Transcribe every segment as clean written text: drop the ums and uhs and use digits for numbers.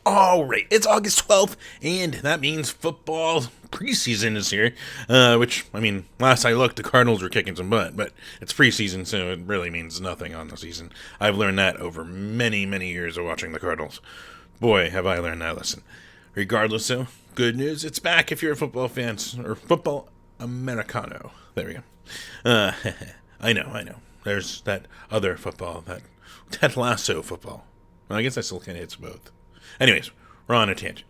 All right, it's August 12th, and that means football preseason is here. Which, I mean, last I looked, the Cardinals were kicking some butt, but it's preseason, so it really means nothing on the season. I've learned that over many, many years of watching the Cardinals. Boy, have I learned that lesson. Regardless, though, good news, it's back if you're a football fan, or football Americano. There we go. Uh, I know. There's that other football, that Ted Lasso football. Well, I guess I still kind of hits both. Anyways, we're on a tangent.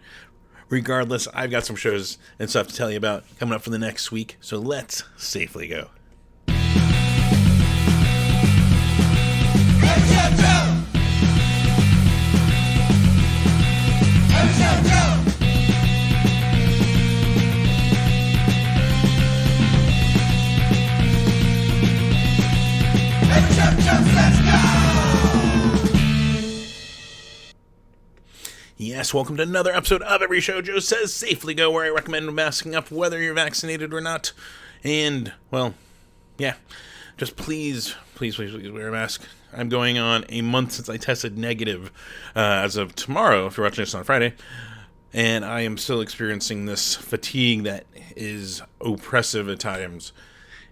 Regardless, I've got some shows and stuff to tell you about coming up for the next week, so let's safely go. Yes, welcome to another episode of Every Show Joe Says Safely Go, where I recommend masking up whether you're vaccinated or not. And, well, yeah, just please wear a mask. I'm going on a month since I tested negative as of tomorrow, if you're watching this on Friday. And I am still experiencing this fatigue that is oppressive at times.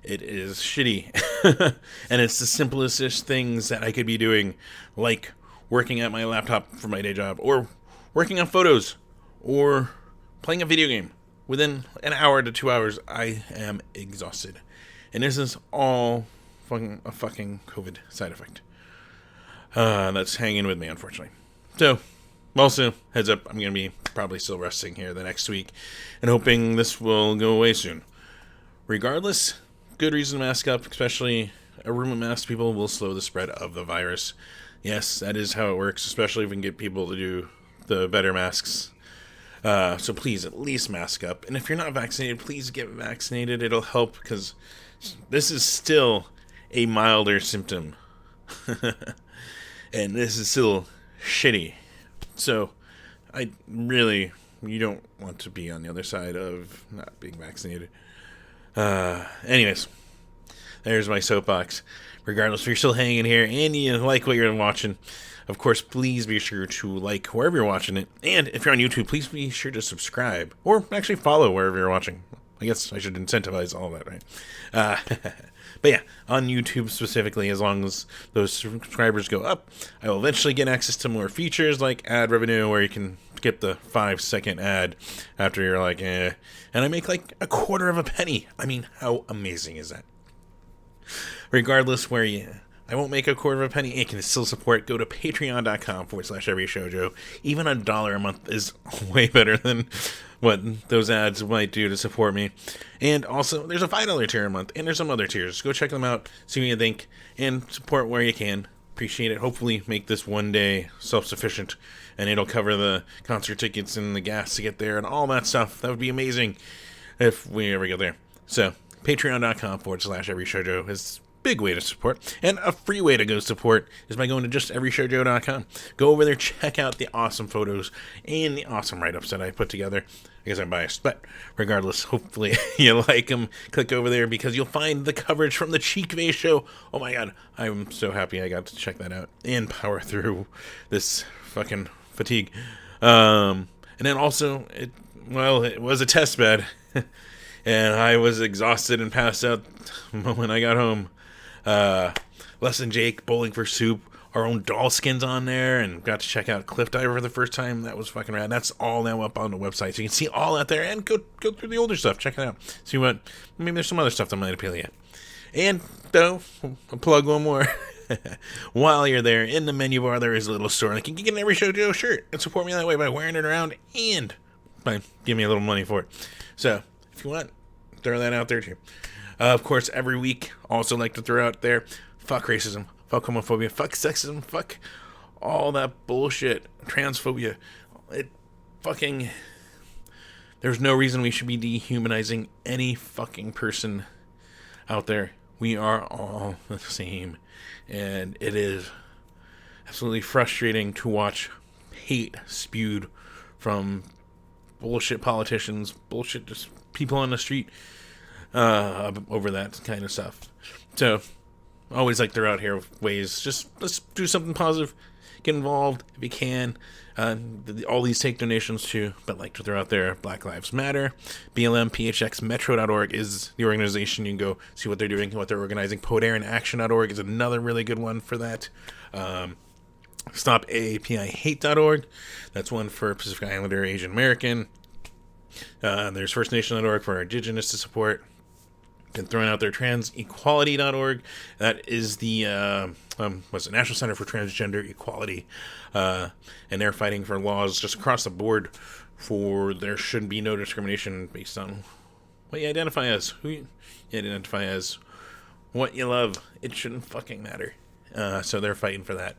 It is shitty. And it's the simplest things that I could be doing, like working at my laptop for my day job, or working on photos, or playing a video game. Within an hour to 2 hours, I am exhausted. And this is all a fucking COVID side effect. That's hanging with me, unfortunately. So, also, heads up, I'm going to be probably still resting here the next week, and hoping this will go away soon. Regardless, good reason to mask up, especially a room of masked people will slow the spread of the virus. Yes, that is how it works, especially if we can get people to do the better masks. So please, at least mask up. And if you're not vaccinated, please get vaccinated. It'll help, because this is still a milder symptom. And this is still shitty. So, you don't want to be on the other side of not being vaccinated. Anyways, there's my soapbox. Regardless, if you're still hanging here and you like what you're watching, of course, please be sure to like wherever you're watching it. And if you're on YouTube, please be sure to subscribe. Or actually follow wherever you're watching. I guess I should incentivize all that, right? But yeah, on YouTube specifically, as long as those subscribers go up, I will eventually get access to more features like ad revenue, where you can skip the 5-second ad after you're like, eh. And I make like a quarter of a penny. I mean, how amazing is that? Regardless I won't make a quarter of a penny. You can still support. Go to patreon.com/everyshowjoe. Even $1 a month is way better than what those ads might do to support me. And also, there's a $5 tier a month, and there's some other tiers. Go check them out, see what you think, and support where you can. Appreciate it. Hopefully make this one day self-sufficient, and it'll cover the concert tickets and the gas to get there and all that stuff. That would be amazing if we ever get there. So, patreon.com/everyshowjoe is big way to support. And a free way to go support is by going to just everyshowjoe.com. Go over there, check out the awesome photos and the awesome write-ups that I put together. I guess I'm biased, but regardless, hopefully you like them. Click over there, because you'll find the coverage from the Cheek Vase show. Oh my god, I'm so happy I got to check that out and power through this fucking fatigue. And then also, it was a test bed. And I was exhausted and passed out the moment I got home. Les and Jake, Bowling for Soup, our own doll skins on there, and got to check out Cliff Diver for the first time. That was fucking rad. That's all now up on the website, so you can see all that there, and go through the older stuff. Check it out. See maybe there's some other stuff that might appeal to you. And, though, I'll plug one more. While you're there, in the menu bar, there is a little store. Like, you can get an Every Show Joe shirt and support me that way by wearing it around and by giving me a little money for it. So, if you want, throw that out there too. Of course, every week, also like to throw out there, fuck racism, fuck homophobia, fuck sexism, fuck all that bullshit, transphobia. There's no reason we should be dehumanizing any fucking person out there. We are all the same. And it is absolutely frustrating to watch hate spewed from bullshit politicians, bullshit just people on the street over that kind of stuff. So, always like they're out here with ways, just let's do something positive, get involved if you can. All these take donations too, but like to throw out there, Black Lives Matter, BLMPHXmetro.org is the organization. You can go see what they're doing, what they're organizing. PoetAaronAction.org is another really good one for that. StopAAPIHate.org, that's one for Pacific Islander, Asian American. There's FirstNation.org for Indigenous to support. Been throwing out there transequality.org. That is the National Center for Transgender Equality, and they're fighting for laws just across the board for there should be no discrimination based on what you identify as, who you identify as, what you love. It shouldn't fucking matter. So they're fighting for that.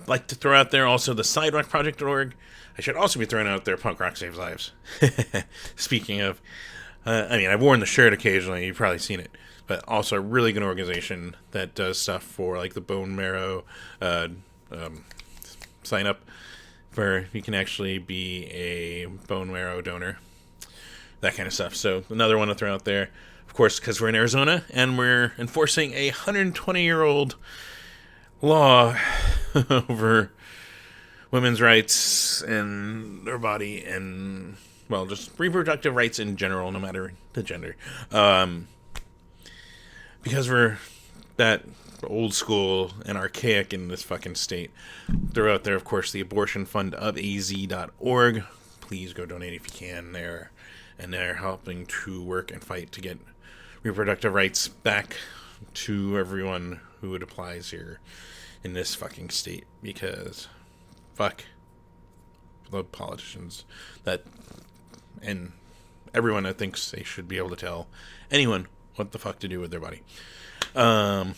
Like to throw out there also the siderockproject.org. I should also be throwing out there Punk Rock Saves Lives. Speaking of, I've worn the shirt occasionally. You've probably seen it. But also a really good organization that does stuff for like the bone marrow sign up where you can actually be a bone marrow donor. That kind of stuff. So another one to throw out there. Of course, because we're in Arizona and we're enforcing a 120-year-old law over women's rights and their body and, well, just reproductive rights in general, no matter the gender. Because we're that old school and archaic in this fucking state. Throw out there, of course, the abortion fund of az.org. Please go donate if you can there. And they're helping to work and fight to get reproductive rights back to everyone who it applies here in this fucking state. Because, fuck, the politicians that, and everyone that thinks they should be able to tell anyone what the fuck to do with their body. On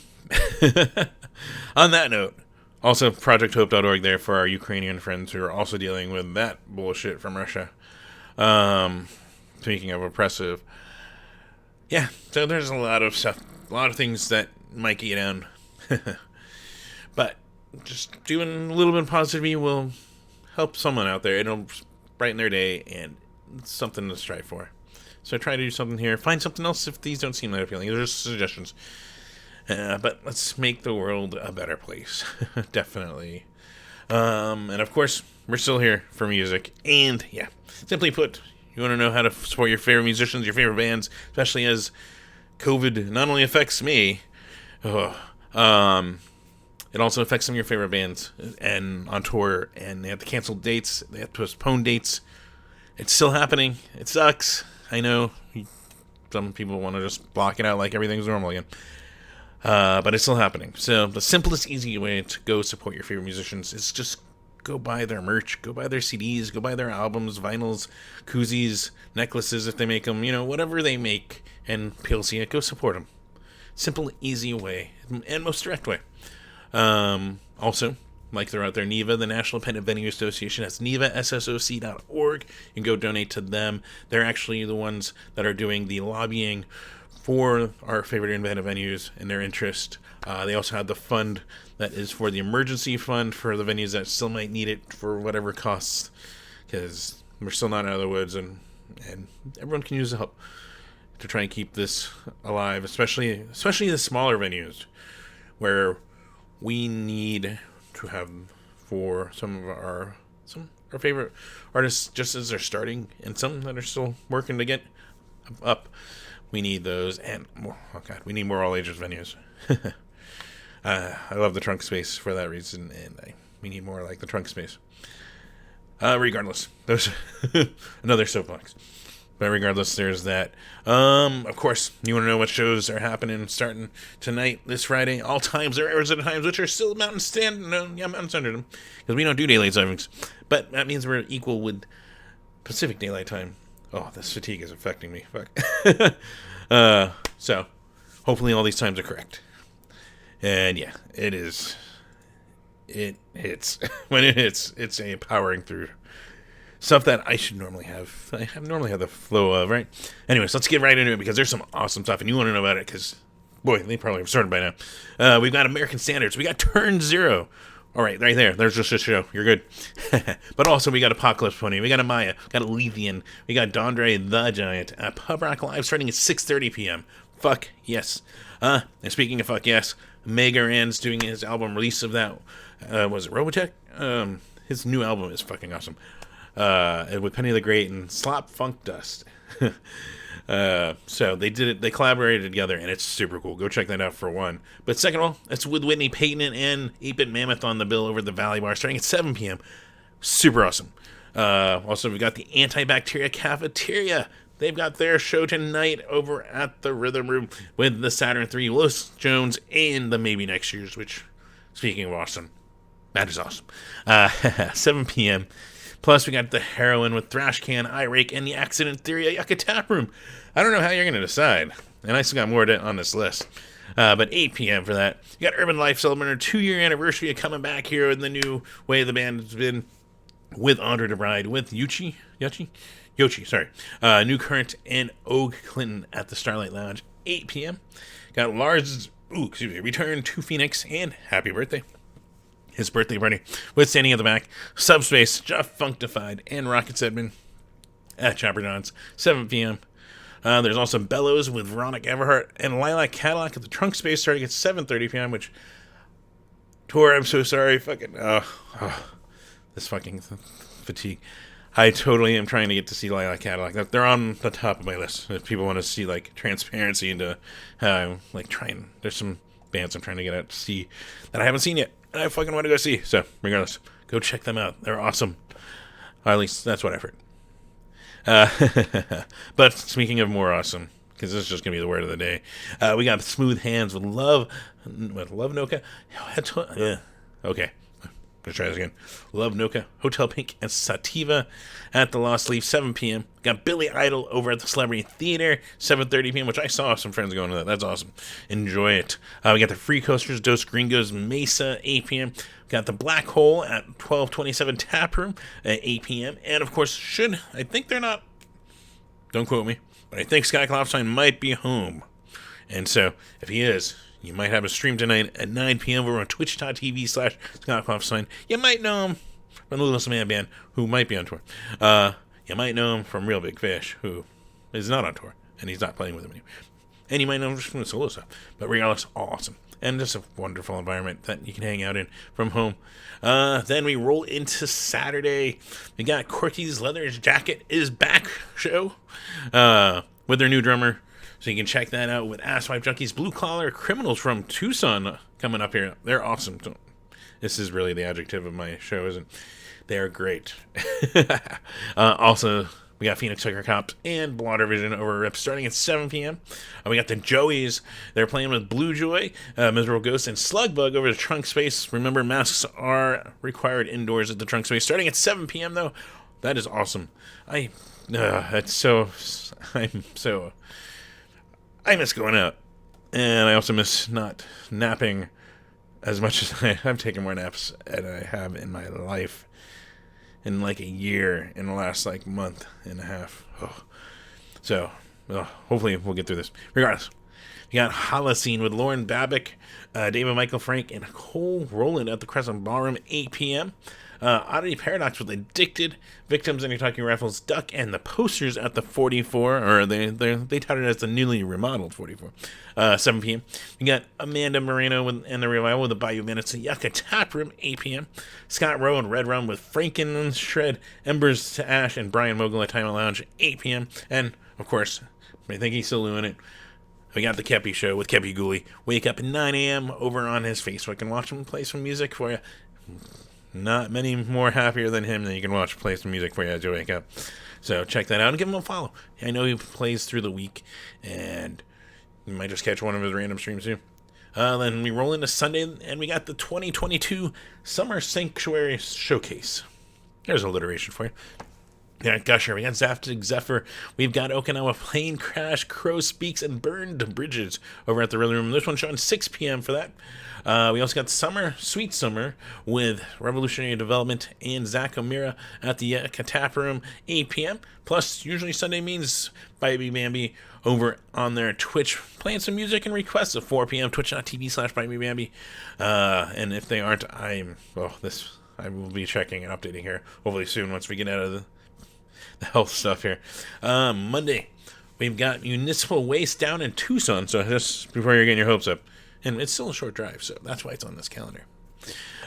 that note, also projecthope.org there for our Ukrainian friends who are also dealing with that bullshit from Russia. Speaking of oppressive, yeah, so there's a lot of stuff, a lot of things that might get you down. But just doing a little bit of positivity will help someone out there. It'll brighten their day, and it's something to strive for. So try to do something here. Find something else if these don't seem that appealing. They're just suggestions. But let's make the world a better place. Definitely. And of course, we're still here for music. And yeah, simply put, you want to know how to support your favorite musicians, your favorite bands, especially as COVID not only affects me, it also affects some of your favorite bands and on tour, and they have to cancel dates, they have to postpone dates. It's still happening. It sucks. I know some people want to just block it out like everything's normal again. But it's still happening. So the simplest, easy way to go support your favorite musicians is just go buy their merch, go buy their CDs, go buy their albums, vinyls, koozies, necklaces if they make them, whatever they make, and PLC it, go support them. Simple, easy way, and most direct way. Also, like they're out there, NEVA, the National Independent Venue Association, that's nevassoc.org. You can go donate to them. They're actually the ones that are doing the lobbying for our favorite independent venues and their interest. They also have the fund that is for the emergency fund for the venues that still might need it for whatever costs, because we're still not out of the woods, and everyone can use the help to try and keep this alive, especially the smaller venues where we need to have for some of our favorite artists just as they're starting, and some that are still working to get up. We need those, and we need more all ages venues. I love the trunk space for that reason, and we need more like the trunk space. Regardless, there's another soapbox. But regardless, there's that. Of course, you want to know what shows are happening starting tonight, this Friday. All times are Arizona times, which are still Mountain Standard, because we don't do daylight savings. But that means we're equal with Pacific Daylight Time. Oh, this fatigue is affecting me. Fuck. So, hopefully all these times are correct. And yeah, it is. It hits. When it hits, it's a powering through stuff that I should normally have. Normally have the flow of, right? Anyways, let's get right into it, because there's some awesome stuff, and you want to know about it, because, boy, they probably have started by now. We've got American Standards. We got Turn Zero. All right, right there. There's just a show. You're good. But also, we got Apocalypse Pony. We got Amaya. We got Lethean. We got Dondre the Giant. Pub Rock Live starting at 6:30 p.m. Fuck yes. And speaking of fuck yes, Mega Ran's doing his album release of that Was it Robotech? His new album is fucking awesome. With Penny the Great and Slop Funk Dust. So they did it. They collaborated together, and it's super cool. Go check that out for one. But second of all, it's with Whitney Payton and 8-Bit Mammoth on the bill over at the Valley Bar, starting at 7 p.m. Super awesome. Also, we got the Antibacteria Cafeteria. They've got their show tonight over at the Rhythm Room with the Saturn III, Los Jones, and the Maybe Next Year's, which, speaking of awesome, that is awesome. 7 p.m. Plus, we got the Heroin with Thrash Can, iRake, and the Accident Theory at Yucca Tap Room. I don't know how you're going to decide, and I still got more on this list. But 8 p.m. for that. You got Urban Life celebrating their 2-year anniversary of coming back here in the new way the band has been, with Andre the Bride, with Yoshi, New Current, and Og Clinton at the Starlight Lounge, 8 p.m. Got Lars, Return to Phoenix, and Happy Birthday. His birthday party with Standing at the Back, Subspace, Jeff Functified, and Rocket Sedman at Chopper John's, 7 p.m. There's also Bellows with Veronica Everhart and Lilac Cadillac at the Trunk Space starting at 7:30 p.m., which, Tor, I'm so sorry, this fucking fatigue. I totally am trying to get to see Lilac Cadillac. They're on the top of my list. If people want to see, like, transparency into, there's some bands I'm trying to get out to see that I haven't seen yet, and I fucking want to go see. So, regardless, go check them out. They're awesome. Or at least, that's what I've heard. But, speaking of more awesome, because this is just going to be the word of the day, we got Smooth Hands with Love Noka. Okay. Let's try this again. Love Noka, Hotel Pink, and Sativa at the Lost Leaf, 7 p.m. Got Billy Idol over at the Celebrity Theater, 7:30 p.m., which I saw some friends going to that. That's awesome. Enjoy it. We got the Free Coasters, Dos Gringos, Mesa, 8 p.m. Got the Black Hole at 1227 Tap Room at 8 p.m. And, of course, I think they're not, don't quote me, but I think Sky Klopstein might be home. And so, if he is, you might have a stream tonight at 9 p.m. over on twitch.tv/Scott Klopstein. You might know him from the Little Man Band, who might be on tour. You might know him from Real Big Fish, who is not on tour, and he's not playing with him anymore. And you might know him just from the solo stuff. But regardless, awesome. And just a wonderful environment that you can hang out in from home. Then we roll into Saturday. We got Corky's Leather Jacket is Back show with their new drummer. So you can check that out with Asswipe Junkies, Blue Collar Criminals from Tucson coming up here. They're awesome. This is really the adjective of my show, isn't it? They're great. Also, we got Phoenix Sucker Cops and Blotter Vision over Rip starting at 7 p.m. We got the Joeys. They're playing with Blue Joy, Miserable Ghost, and Slugbug over the Trunk Space. Remember, masks are required indoors at the Trunk Space starting at 7 p.m., though. That is awesome. I miss going out, and I also miss not napping as much as I've taken more naps than I have in my life in like a year, in the last like month and a half. So hopefully we'll get through this. Regardless, you got Holocene with Lauren Babick, David Michael Frank, and Cole Rowland at the Crescent Ballroom, 8 p.m. Oddity Paradox with Addicted, Victims, and Kentucky Rifles, Duck, and the Posters at the 44, or they touted it as the newly remodeled 44, 7 p.m. We got Amanda Moreno and the Revival with the Bayou Minutes at Yucca Tap Room, 8 p.m. Scott Rowe and Red Rum with Franken Shred, Embers to Ash, and Brian Mogul at Time Lounge, 8 p.m. And, of course, I think he's still doing it. We got the Kepi Show with Kepi Gooley. Wake up at 9 a.m. over on his Facebook and watch him play some music for you. Not many more happier than him that you can watch play some music for you as you wake up. So check that out and give him a follow. I know he plays through the week, and you might just catch one of his random streams too. Then we roll into Sunday, and we got the 2022 Summer Sanctuary Showcase. There's alliteration for you. We got Gusher, we got Zaftig Zephyr, we've got Okinawa Plane Crash, Crow Speaks, and Burned Bridges over at the Rhythm Room. This one's showing 6 p.m. for that. We also got Sweet Summer with Revolutionary Development and Zach O'Meara at the Tap Room, 8 p.m. Plus, usually Sunday means Baby Bambi over on their Twitch, playing some music and requests at 4 p.m. Twitch.tv/Baby Bambi. And if they aren't, I will be checking and updating here hopefully soon once we get out of the health stuff here. Monday, we've got Municipal Waste down in Tucson, so just before you're getting your hopes up. And it's still a short drive, so that's why it's on this calendar.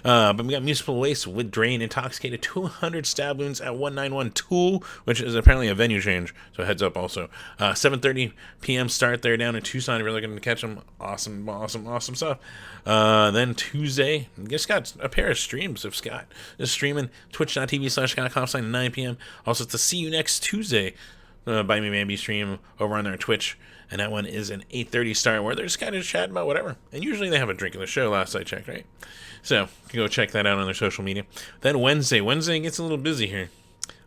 But we got Municipal Waste with Drain Intoxicated 200 stab wounds at 191 Tool, which is apparently a venue change. So heads up also. 7:30 p.m. start there down in Tucson. If you're looking to catch them, awesome stuff. Then Tuesday, just got a pair of streams of Scott. Just streaming twitch.tv/ScottCompsign at 9 p.m. Also, to see you next Tuesday. By Me Mamby stream over on their Twitch, and that one is an 8:30 start where they're just kind of chatting about whatever. And usually they have a drink in the show, last I checked, right? So you can go check that out on their social media. Then Wednesday gets a little busy here.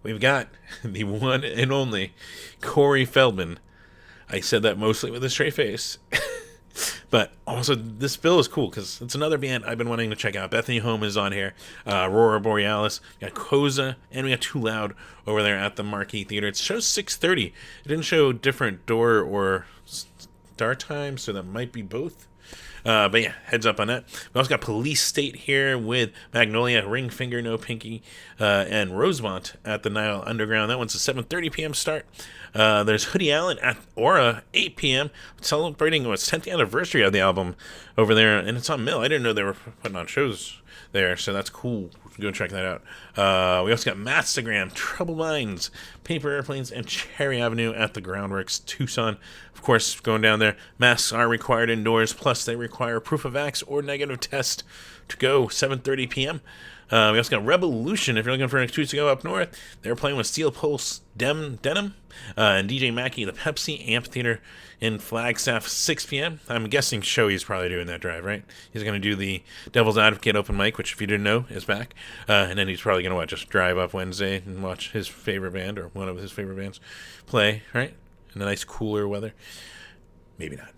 We've got the one and only Corey Feldman. I said that mostly with a straight face. But also, this bill is cool because it's another band I've been wanting to check out. Bethany Home is on here. Aurora Borealis. We got Koza. And we got Too Loud over there at the Marquee Theater. It shows 6:30. It didn't show different door or start time, so that might be both. But yeah, heads up on that. We also got Police State here with Magnolia, Ring Finger, No Pinky, and Rosemont at the Nile Underground. That one's a 7:30 p.m. start. There's Hoodie Allen at Aura, 8 p.m. celebrating its 10th anniversary of the album over there, and it's on Mill. I didn't know they were putting on shows there, so that's cool. Go check that out. We also got Mastagram, Trouble Minds, Paper Airplanes, and Cherry Avenue at the Groundworks, Tucson. Of course, going down there, masks are required indoors, plus they require proof of vax or negative test to go, 7:30 p.m. We also got Revolution, if you're looking for an excuse to go up north. They're playing with Steel Pulse Denim and DJ Mackey, the Pepsi Amphitheater in Flagstaff, 6 p.m. I'm guessing Shoei's probably doing that drive, right? He's going to do the Devil's Advocate open mic, which, if you didn't know, is back. And then he's probably going to just drive up Wednesday and watch his favorite band, or one of his favorite bands, play, right? In the nice, cooler weather. Maybe not.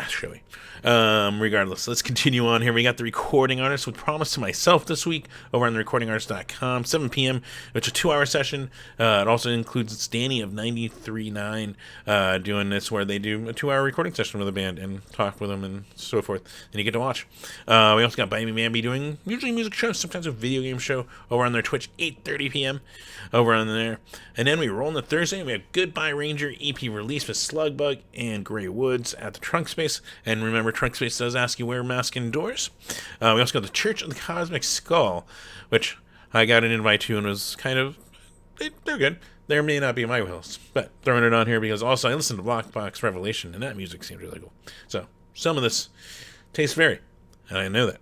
Showy. Regardless, let's continue on here. We got the Recording Artist with Promise to Myself this week over on therecordingartist.com, 7 p.m. It's a 2-hour session. It also includes Danny of 93.9 doing this, where they do a 2-hour recording session with a band and talk with them and so forth, and you get to watch. We also got By Me Mamby doing usually music shows, sometimes a video game show over on their Twitch, 8:30 p.m. over on there. And then we roll into Thursday, and we have Goodbye Ranger EP release with Slugbug and Grey Woods at the Trunk Space. And remember, Trunk Space does ask you wear a mask indoors. We also got the Church of the Cosmic Skull, which I got an invite to and was kind of, they're good. There may not be my wheels, but throwing it on here because also I listened to Black Box Revelation, and that music seemed really cool. So some of this tastes vary, and I know that,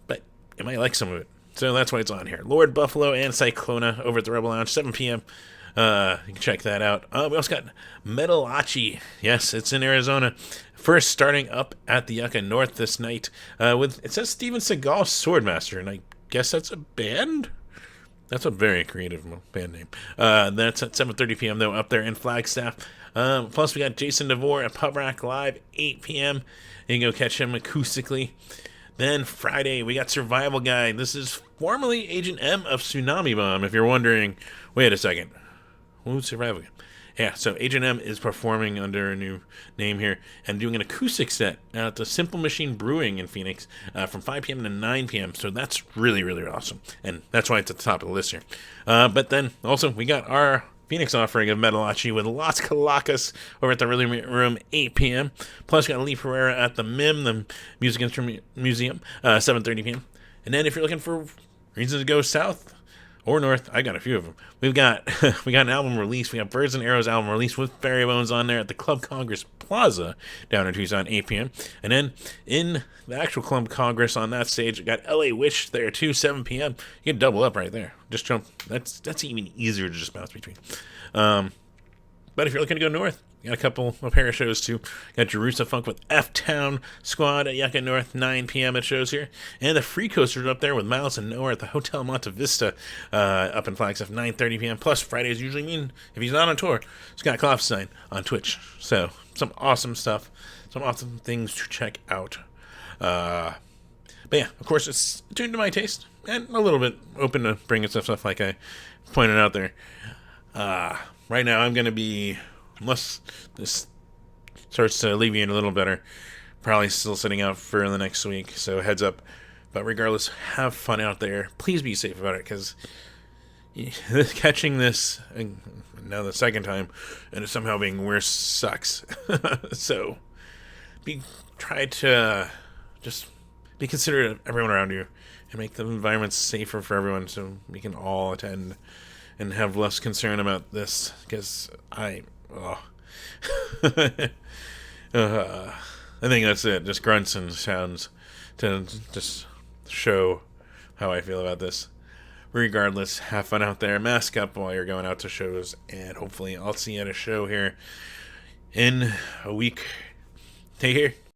but you might like some of it. So that's why it's on here. Lord Buffalo and Cyclona over at the Rebel Lounge, 7 p.m. You can check that out. We also got Metalachi. Yes, it's in Arizona. First starting up at the Yucca North this night with, it says Steven Seagal Swordmaster, and I guess that's a band? That's a very creative band name. That's at 7:30 p.m. though, up there in Flagstaff. Plus we got Jason DeVore at Pub Rack Live, 8 p.m. You can go catch him acoustically. Then Friday, we got Survival Guy. This is formerly Agent M of Tsunami Bomb, if you're wondering. Wait a second. Who's Survival Guy? Yeah, so Agent M is performing under a new name here and doing an acoustic set at the Simple Machine Brewing in Phoenix from 5 p.m. to 9 p.m. So that's really, really awesome. And that's why it's at the top of the list here. But then also we got our Phoenix offering of Metalachi with Las Calacas over at the Really Room, 8 p.m. Plus we got Lee Pereira at the MIM, the Music Instrument Museum, 7:30 p.m. And then if you're looking for reasons to go south or north, I got a few of them. We got an album release. We got Birds and Arrows album release with Barry Bones on there at the Club Congress Plaza down in Tucson, 8 p.m. And then in the actual Club Congress on that stage, we got LA Wish there too, 7 p.m. You can double up right there. Just jump. That's even easier to just bounce between. But if you're looking to go north, you got a pair of shows too. Got Jerusalem Funk with F-Town Squad at Yucca North, 9 p.m. at shows here. And the Free Coasters up there with Miles and Nowhere at the Hotel Monte Vista up in Flagstaff, 9:30 p.m. Plus Fridays usually mean, if he's not on tour, Scott Klopfstein on Twitch. So some awesome stuff, some awesome things to check out. But yeah, of course, it's tuned to my taste and a little bit open to bringing stuff like I pointed out there. Right now, I'm going to be, unless this starts to alleviate a little better, probably still sitting out for the next week, so heads up. But regardless, have fun out there. Please be safe about it, because catching this, now the second time, and it somehow being worse sucks. So, try to just be considerate of everyone around you. and make the environment safer for everyone so we can all attend and have less concern about this, because I think that's it. Just grunts and sounds to just show how I feel about this. Regardless, have fun out there. Mask up while you're going out to shows, and hopefully I'll see you at a show here in a week. Take care.